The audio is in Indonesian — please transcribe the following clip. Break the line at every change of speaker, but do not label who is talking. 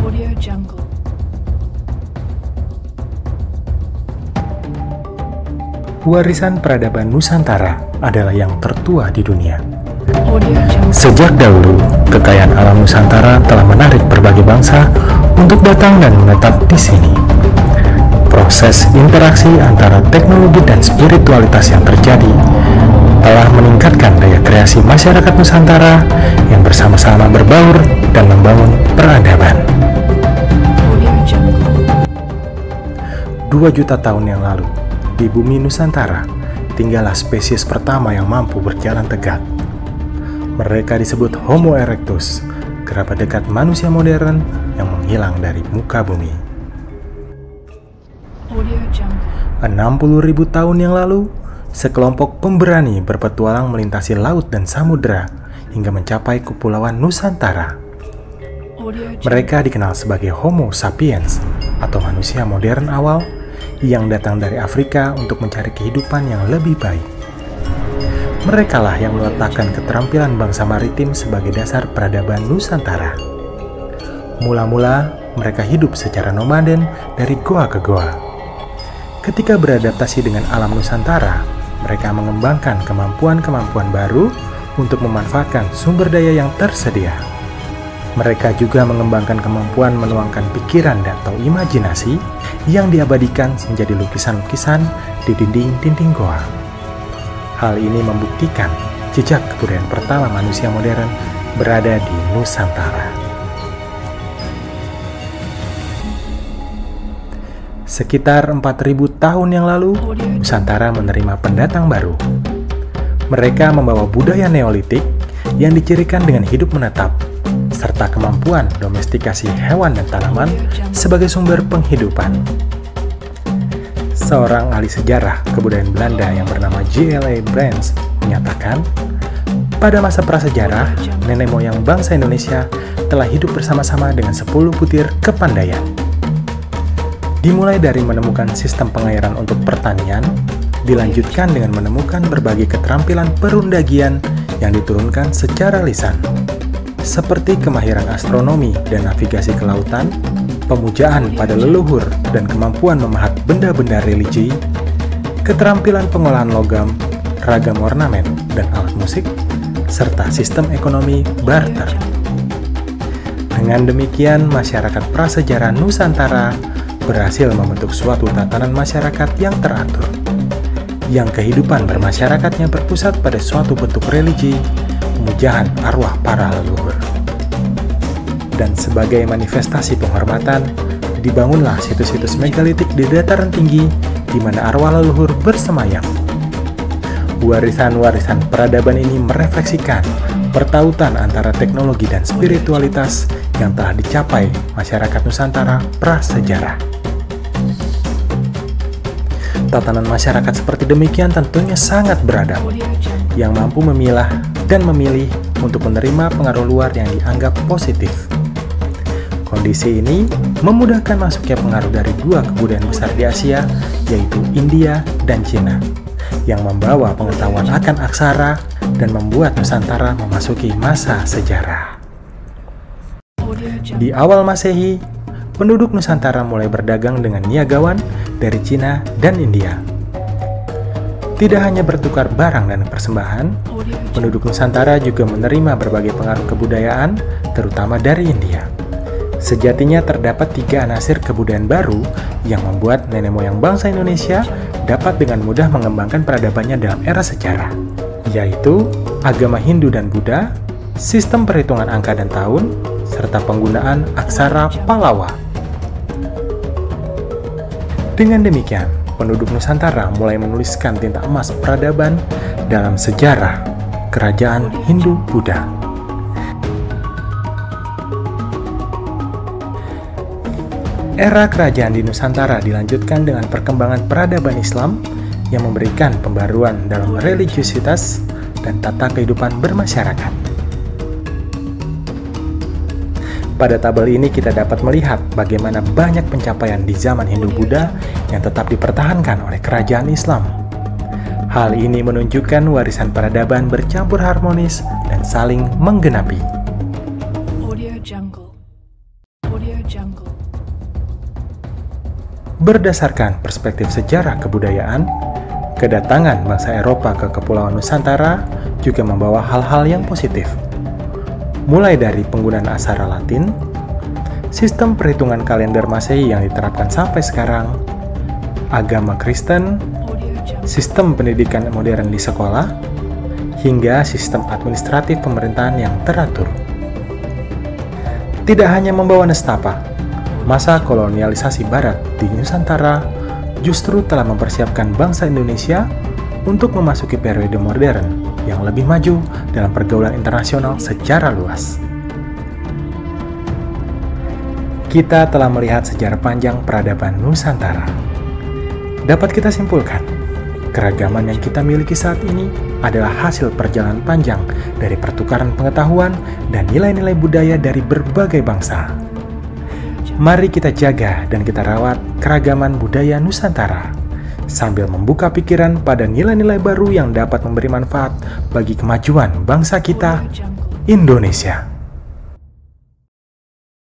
Audio Jungle.
Warisan peradaban Nusantara adalah yang tertua di dunia.
Audio Jungle.
Sejak dahulu, kekayaan alam Nusantara telah menarik berbagai bangsa untuk datang dan menetap di sini. Proses interaksi antara teknologi dan spiritualitas yang terjadi telah meningkatkan daya kreasi masyarakat Nusantara yang bersama-sama berbaur dan membangun peradaban.
Audio Jungle.
2 juta tahun yang lalu, di bumi Nusantara, tinggallah spesies pertama yang mampu berjalan tegak. Mereka disebut Homo erectus, kerabat dekat manusia modern yang menghilang dari muka bumi.
Audio Jungle.
60.000 tahun yang lalu, sekelompok pemberani berpetualang melintasi laut dan samudera hingga mencapai kepulauan Nusantara.
Audio Jungle.
Mereka dikenal sebagai Homo sapiens atau manusia modern awal yang datang dari Afrika untuk mencari kehidupan yang lebih baik. Merekalah yang meletakkan keterampilan bangsa maritim sebagai dasar peradaban Nusantara. Mula-mula, mereka hidup secara nomaden dari goa ke goa. Ketika beradaptasi dengan alam Nusantara, mereka mengembangkan kemampuan-kemampuan baru untuk memanfaatkan sumber daya yang tersedia. Mereka juga mengembangkan kemampuan menuangkan pikiran atau imajinasi yang diabadikan menjadi lukisan-lukisan di dinding-dinding goa. Hal ini membuktikan jejak kebudayaan pertama manusia modern berada di Nusantara. Sekitar 4.000 tahun yang lalu, Nusantara menerima pendatang baru. Mereka membawa budaya Neolitik yang dicirikan dengan hidup menetap, serta kemampuan domestikasi hewan dan tanaman sebagai sumber penghidupan. Seorang ahli sejarah kebudayaan Belanda yang bernama J.L.A. Brands menyatakan, pada masa prasejarah, nenek moyang bangsa Indonesia telah hidup bersama-sama dengan 10 butir kepandaian. Dimulai dari menemukan sistem pengairan untuk pertanian, dilanjutkan dengan menemukan berbagai keterampilan perundagian yang diturunkan secara lisan, seperti kemahiran astronomi dan navigasi ke lautan, pemujaan pada leluhur dan kemampuan memahat benda-benda religi, keterampilan pengolahan logam, ragam ornamen dan alat musik, serta sistem ekonomi barter. Dengan demikian, masyarakat prasejarah Nusantara berhasil membentuk suatu tatanan masyarakat yang teratur, yang kehidupan bermasyarakatnya berpusat pada suatu bentuk religi, pemujaan arwah para leluhur. Dan sebagai manifestasi penghormatan, dibangunlah situs-situs megalitik di dataran tinggi di mana arwah leluhur bersemayam. Warisan-warisan peradaban ini merefleksikan pertautan antara teknologi dan spiritualitas yang telah dicapai masyarakat Nusantara prasejarah. Tatanan masyarakat seperti demikian tentunya sangat beradab, yang mampu memilah dan memilih untuk menerima pengaruh luar yang dianggap positif. Kondisi ini memudahkan masuknya pengaruh dari 2 kebudayaan besar di Asia, yaitu India dan Cina, yang membawa pengetahuan akan aksara dan membuat Nusantara memasuki masa sejarah. Di awal Masehi, penduduk Nusantara mulai berdagang dengan niagawan dari Cina dan India. Tidak hanya bertukar barang dan persembahan, penduduk Nusantara juga menerima berbagai pengaruh kebudayaan, terutama dari India. Sejatinya terdapat 3 anasir kebudayaan baru yang membuat nenek moyang bangsa Indonesia dapat dengan mudah mengembangkan peradabannya dalam era sejarah, yaitu agama Hindu dan Buddha, sistem perhitungan angka dan tahun, serta penggunaan aksara Pallawa. Dengan demikian, penduduk Nusantara mulai menuliskan tinta emas peradaban dalam sejarah kerajaan Hindu-Buddha. Era kerajaan di Nusantara dilanjutkan dengan perkembangan peradaban Islam yang memberikan pembaruan dalam religiusitas dan tata kehidupan bermasyarakat. Pada tabel ini kita dapat melihat bagaimana banyak pencapaian di zaman Hindu-Buddha yang tetap dipertahankan oleh kerajaan Islam. Hal ini menunjukkan warisan peradaban bercampur harmonis dan saling menggenapi.
Audio Jungle. Audio Audio Jungle.
Berdasarkan perspektif sejarah kebudayaan, kedatangan bangsa Eropa ke Kepulauan Nusantara juga membawa hal-hal yang positif. Mulai dari penggunaan aksara Latin, sistem perhitungan kalender Masehi yang diterapkan sampai sekarang, agama Kristen,
Audio Jungle.
sistem pendidikan modern di sekolah, hingga sistem administratif pemerintahan yang teratur. Tidak hanya membawa nestapa, masa kolonialisasi Barat di Nusantara justru telah mempersiapkan bangsa Indonesia untuk memasuki periode modern yang lebih maju dalam pergaulan internasional secara luas. Kita telah melihat sejarah panjang peradaban Nusantara. Dapat kita simpulkan, keragaman yang kita miliki saat ini adalah hasil perjalanan panjang dari pertukaran pengetahuan dan nilai-nilai budaya dari berbagai bangsa. Mari kita jaga dan kita rawat keragaman budaya Nusantara, sambil membuka pikiran pada nilai-nilai baru yang dapat memberi manfaat bagi kemajuan bangsa kita,
Audio Jungle.
Indonesia.